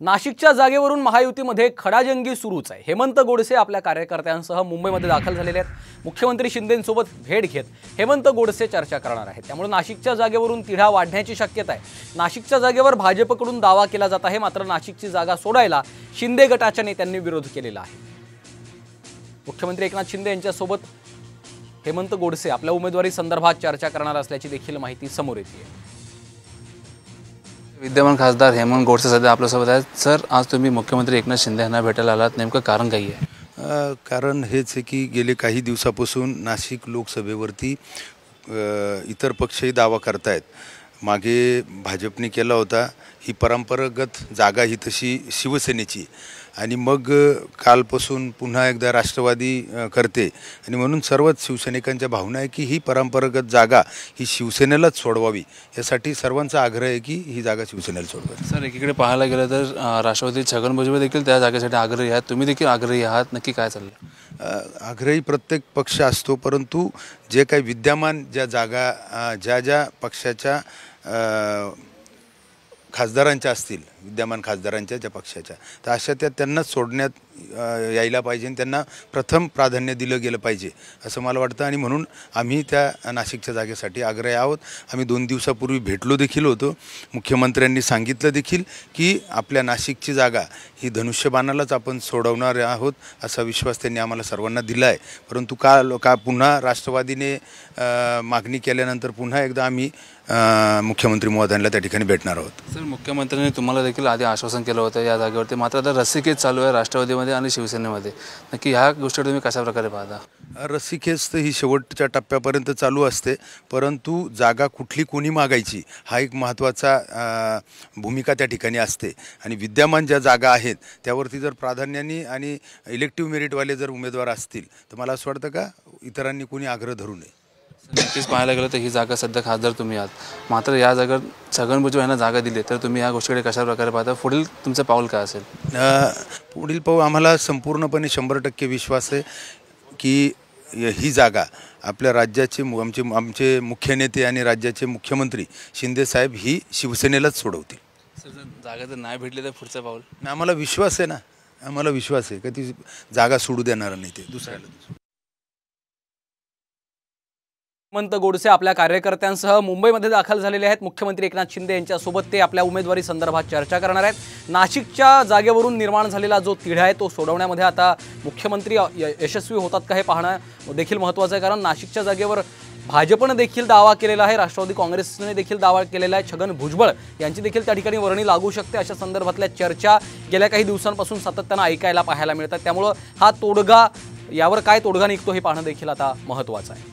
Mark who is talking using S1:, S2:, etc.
S1: नाशिकच्या जागेवरून महायुतीमध्ये खडाजंगी सुरूच आहे। हेमंत गोडसे आपल्या कार्यकर्त्यांसह मुंबईमध्ये दाखल झालेले आहेत। मुख्यमंत्री शिंदेंसोबत भेट घेत हेमंत गोडसे चर्चा करणार आहेत। त्यामुळे नाशिकच्या जागेवरून तिढा वाढण्याची शक्यता आहे। नाशिकच्या जागेवर भाजपकडून दावा केला जात आहे, मात्र नाशिकची जागा सोडायला शिंदे गटाच्या नेत्यांनी विरोध केलेला आहे। मुख्यमंत्री एकनाथ शिंदे यांच्यासोबत हेमंत गोडसे आपल्या उमेदवारी संदर्भात चर्चा करणार असल्याची देखील माहिती समोर येते आहे।
S2: विद्यमान खासदार हेमंत गोडसे सध्या आपल्यासोबत आहेत। सर, आज तुम्ही मुख्यमंत्री एकनाथ शिंदे यांना भेटायला आलात, नेमकं कारण काय आहे?
S3: कारण हेच आहे की गेले काही दिवसापासून नाशिक लोकसभेवरती इतर पक्षही दावा करतायत। मागे भाजपने केला होता, ही परंपरागत जागा ही तशी शिवसेनेची, आणि मग कालपासून पुन्हा एकदा राष्ट्रवादी करते, आणि म्हणून सर्वच शिवसैनिकांच्या भावना आहे की ही परंपरागत जागा ही शिवसेनेलाच सोडवावी। यासाठी सर्वांचा आग्रह आहे की ही जागा शिवसेनेला सोडवावी।
S2: सर, एकीकडे पाहायला गेलं तर राष्ट्रवादी छगन भुजबळ देखील त्या जागेसाठी आग्रही आहेत, तुम्ही देखील आग्रही आहात, नक्की काय चाललं?
S3: आग्रही प्रत्येक पक्ष असतो, परंतु जे काही विद्यमान ज्या जागा ज्या पक्षाच्या खासदारांच्या असतील, विद्यमान खासदारांच्या ज्या पक्षाच्या, तर अशा त्यांनाच सोडण्यात यायला पाहिजे, आणि त्यांना प्रथम प्राधान्य दिलं गेलं पाहिजे असं मला वाटतं। आणि म्हणून आम्ही त्या नाशिकच्या जागेसाठी आग्रही आहोत। आम्ही 2 दिवसापूर्वी भेटलो देखील होतो। मुख्यमंत्र्यांनी सांगितलं देखील की आपल्या नाशिकची जागा ही धनुष्यबाणालाच आपण सोडवणार आहोत असा विश्वास त्यांनी आम्हाला सर्वांना दिला आहे। परंतु का पुन्हा राष्ट्रवादीने मागणी केल्यानंतर पुन्हा एकदा आम्ही मुख्यमंत्री महोदयांना त्या ठिकाणी भेटणार आहोत।
S2: सर, मुख्यमंत्र्यांनी तुम्हाला देखील आधी आश्वासन केलं होतं या जागेवरती, मात्र आता रस्सीखेच चालू आहे राष्ट्रवादीमध्ये आणि शिवसेनेमध्ये, नक्की ह्या गोष्टी तुम्ही कशा प्रकारे पाहता?
S3: रस्सीखेच तर ही शेवटच्या टप्प्यापर्यंत चालू असते, परंतु जागा कुठली कोणी मागायची हा एक महत्त्वाचा भूमिका त्या ठिकाणी असते। आणि विद्यमान ज्या जागा आहेत त्यावरती जर प्राधान्याने आणि इलेक्टिव्ह मेरिटवाले जर उमेदवार असतील तर मला असं वाटतं का इतरांनी कोणी आग्रह धरू नये।
S2: नक्कीच पाहायला गेलं तर ही जागा सध्या खासदार तुम्ही आहात, मात्र या जागेवर छगन भुजबळ यांना जागा दिली तर तुम्ही या गोष्टीकडे कशा प्रकारे पाहता? पुढील तुमचं पाऊल काय असेल?
S3: पुढील पाऊल आम्हाला संपूर्णपणे 100% विश्वास आहे की ही जागा आपल्या राज्याचे आमचे मुख्य नेते आणि राज्याचे मुख्यमंत्री शिंदे साहेब ही शिवसेनेलाच सोडवतील।
S2: सर, जर जागा जर नाही भेटली तर पुढचं पाऊल?
S3: आम्हाला विश्वास आहे ना, आम्हाला विश्वास आहे की ती जागा सोडू देणार नाही ते दुसऱ्याला।
S1: हेमंत गोडसे आपल्या कार्यकर्त्यांसह मुंबईमध्ये दाखल झालेले आहेत। मुख्यमंत्री एकनाथ शिंदे यांच्यासोबत ते आपल्या उमेदवारी संदर्भात चर्चा करणार आहेत। नाशिकच्या जागेवरून निर्माण झालेला जो तिढा आहे तो सोडवण्यामध्ये आता मुख्यमंत्री यशस्वी होतात का हे पाहणं देखील महत्त्वाचं आहे, कारण नाशिकच्या जागेवर भाजपने देखील दावा केलेला आहे, राष्ट्रवादी काँग्रेसने देखील दावा केलेला आहे, छगन भुजबळ यांची देखील त्या ठिकाणी वर्णी लागू शकते अशा संदर्भातल्या चर्चा गेल्या काही दिवसांपासून सातत्यानं ऐकायला पाहायला मिळतात। त्यामुळे हा तोडगा, यावर काय तोडगा निघतो हे पाहणं देखील आता महत्त्वाचं आहे।